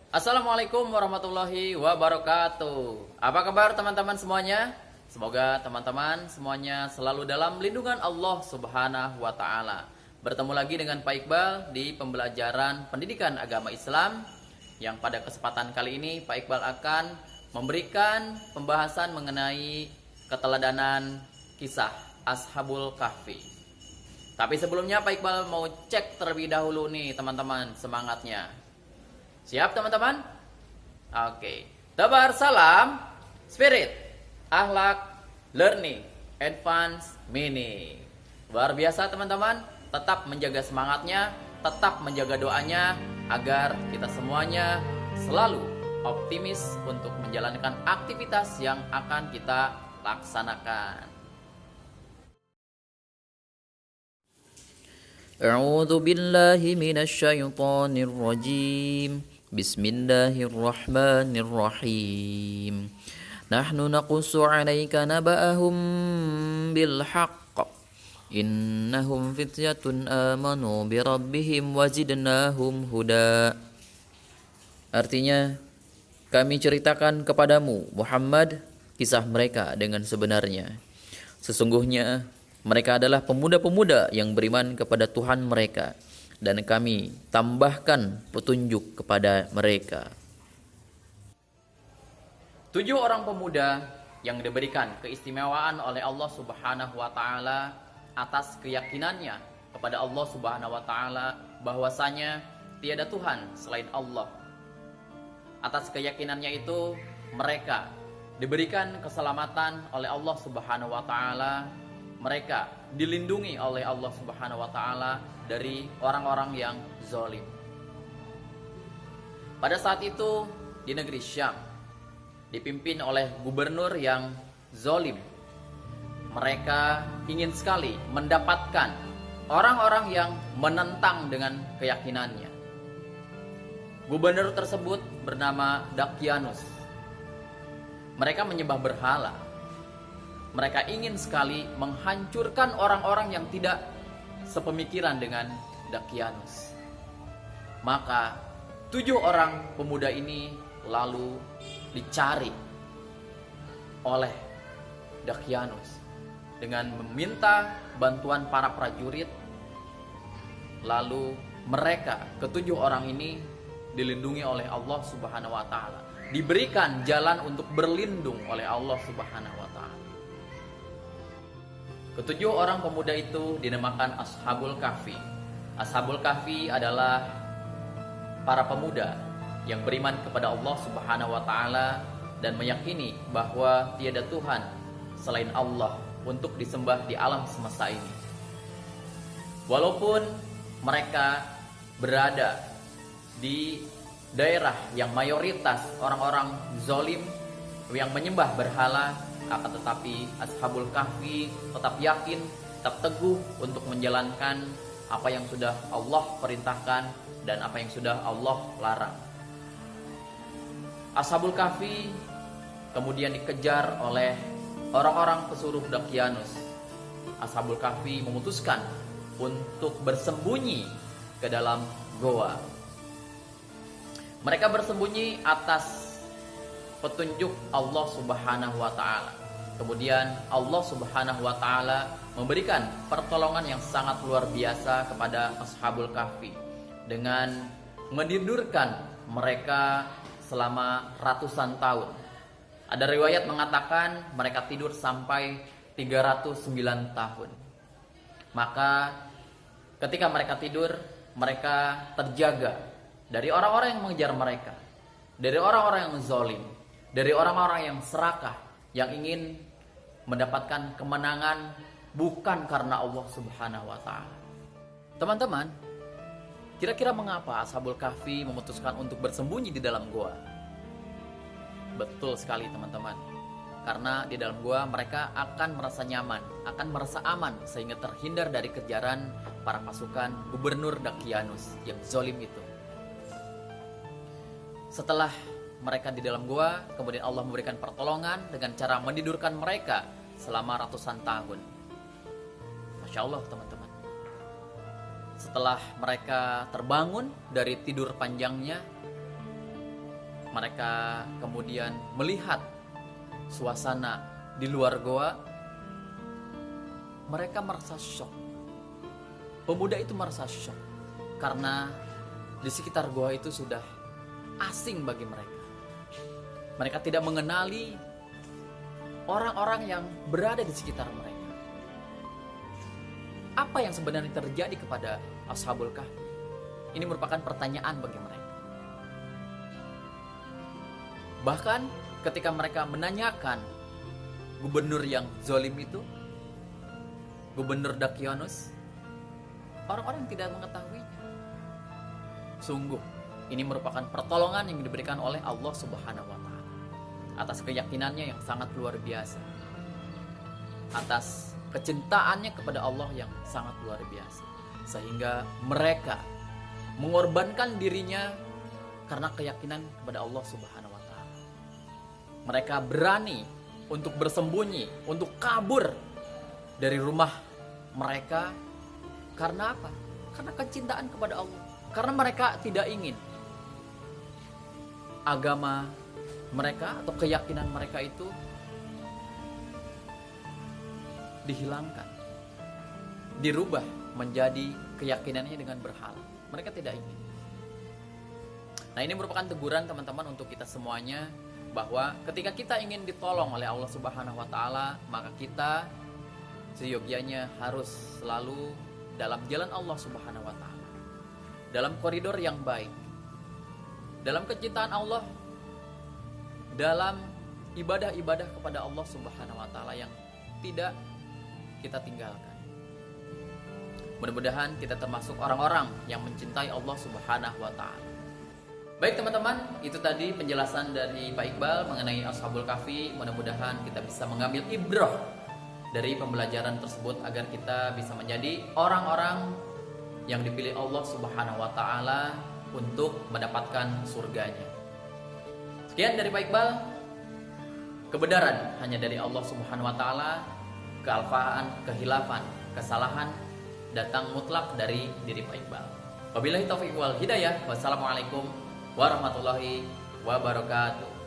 Assalamualaikum warahmatullahi wabarakatuh. Apa kabar teman-teman semuanya? Semoga teman-teman semuanya selalu dalam lindungan Allah Subhanahu wa taala. Bertemu lagi dengan Pak Iqbal di pembelajaran pendidikan agama Islam yang pada kesempatan kali ini Pak Iqbal akan memberikan pembahasan mengenai keteladanan kisah Ashabul Kahfi. Tapi sebelumnya Pak Iqbal mau cek terlebih dahulu nih teman-teman semangatnya. Siap teman-teman? Oke. Tabar salam, spirit, akhlak, learning, advance, meaning. Luar biasa teman-teman. Tetap menjaga semangatnya, tetap menjaga doanya agar kita semuanya selalu optimis untuk menjalankan aktivitas yang akan kita laksanakan. A'udzu billahi minasy syaithanir rajim. Bismillahirrahmanirrahim. Nahnu naqussu 'alaika naba'ahum bil haqq. Innahum fityatun amanu bi rabbihim wazidnahum huda. Artinya, kami ceritakan kepadamu Muhammad kisah mereka dengan sebenarnya. Sesungguhnya mereka adalah pemuda-pemuda yang beriman kepada Tuhan mereka, dan kami tambahkan petunjuk kepada mereka. 7 orang pemuda yang diberikan keistimewaan oleh Allah Subhanahu wa taala atas keyakinannya kepada Allah Subhanahu wa taala bahwasanya tiada Tuhan selain Allah. Atas keyakinannya itu mereka diberikan keselamatan oleh Allah Subhanahu wa taala. Mereka dilindungi oleh Allah Subhanahu wa taala dari orang-orang yang zalim. Pada saat itu di negeri Syam dipimpin oleh gubernur yang zalim. Mereka ingin sekali mendapatkan orang-orang yang menentang dengan keyakinannya. Gubernur tersebut bernama Dakyanus. Mereka menyembah berhala. Mereka ingin sekali menghancurkan orang-orang yang tidak sepemikiran dengan Dakyanus. Maka 7 orang pemuda ini lalu dicari oleh Dakyanus dengan meminta bantuan para prajurit. Lalu mereka ke-7 orang ini dilindungi oleh Allah Subhanahu wa taala, diberikan jalan untuk berlindung oleh Allah Subhanahu wa taala. Ke-7 orang pemuda itu dinamakan Ashabul Kahfi. Ashabul Kahfi adalah para pemuda yang beriman kepada Allah Subhanahu wa taala dan meyakini bahwa tiada Tuhan selain Allah untuk disembah di alam semesta ini. Walaupun mereka berada di daerah yang mayoritas orang-orang zalim yang menyembah berhala, akan tetapi Ashabul Kahfi tetap yakin, tetap teguh untuk menjalankan apa yang sudah Allah perintahkan dan apa yang sudah Allah larang. Ashabul Kahfi kemudian dikejar oleh orang-orang pesuruh Dakyanus. Ashabul Kahfi memutuskan untuk bersembunyi ke dalam goa. Mereka bersembunyi atas petunjuk Allah Subhanahu wa taala. Kemudian Allah Subhanahu wa taala memberikan pertolongan yang sangat luar biasa kepada Ashabul Kahfi dengan menidurkan mereka selama ratusan tahun. Ada riwayat mengatakan mereka tidur sampai 309 tahun. Maka ketika mereka tidur, mereka terjaga dari orang-orang yang mengejar mereka, dari orang-orang yang zalim, dari orang-orang yang serakah, yang ingin mendapatkan kemenangan bukan karena Allah Subhanahu wa taala. Teman-teman, kira-kira mengapa Ashabul Kahfi memutuskan untuk bersembunyi di dalam goa? Betul sekali teman-teman. Karena di dalam goa mereka akan merasa nyaman, akan merasa aman sehingga terhindar dari kejaran para pasukan Gubernur Dakyanus yang zalim itu. Setelah mereka di dalam gua, kemudian Allah memberikan pertolongan dengan cara menidurkan mereka selama ratusan tahun. Masya Allah teman-teman. Setelah mereka terbangun dari tidur panjangnya, mereka kemudian melihat suasana di luar goa, mereka merasa syok. Pemuda itu merasa syok karena di sekitar goa itu sudah asing bagi mereka. Mereka tidak mengenali orang-orang yang berada di sekitar mereka. Apa yang sebenarnya terjadi kepada Ashabul Kahfi? Ini merupakan pertanyaan bagi mereka. Bahkan ketika mereka menanyakan gubernur yang zalim itu, Gubernur Dakyanus, orang-orang tidak mengetahuinya. Sungguh, ini merupakan pertolongan yang diberikan oleh Allah Subhanahu wa Ta'ala atas keyakinannya yang sangat luar biasa, atas kecintaannya kepada Allah yang sangat luar biasa, sehingga mereka mengorbankan dirinya karena keyakinan kepada Allah Subhanahu wa Ta'ala. Mereka berani untuk bersembunyi, untuk kabur dari rumah mereka. Karena apa? Karena kecintaan kepada Allah. Karena mereka tidak ingin agama mereka atau keyakinan mereka itu dihilangkan, dirubah menjadi keyakinannya dengan berhala. Mereka tidak ingin. Nah, ini merupakan teguran teman-teman untuk kita semuanya, bahwa ketika kita ingin ditolong oleh Allah Subhanahu wa Ta'ala, maka kita seyogyanya harus selalu dalam jalan Allah Subhanahu wa Ta'ala, dalam koridor yang baik, dalam kecintaan Allah, dalam ibadah-ibadah kepada Allah Subhanahu wa Ta'ala yang tidak kita tinggalkan. Mudah-mudahan kita termasuk orang-orang yang mencintai Allah Subhanahu wa Ta'ala. Baik teman-teman, itu tadi penjelasan dari Pak Iqbal mengenai Ashabul Kahfi. Mudah-mudahan kita bisa mengambil ibrah dari pembelajaran tersebut agar kita bisa menjadi orang-orang yang dipilih Allah Subhanahu wa Ta'ala untuk mendapatkan surganya. Sekian dari Pak Iqbal. Kebenaran hanya dari Allah Subhanahu wa Ta'ala. Kealfaan, kehilafan, kesalahan datang mutlak dari diri Pak Iqbal. Wabillahi taufiq wal hidayah. Wassalamualaikum warahmatullahi wabarakatuh.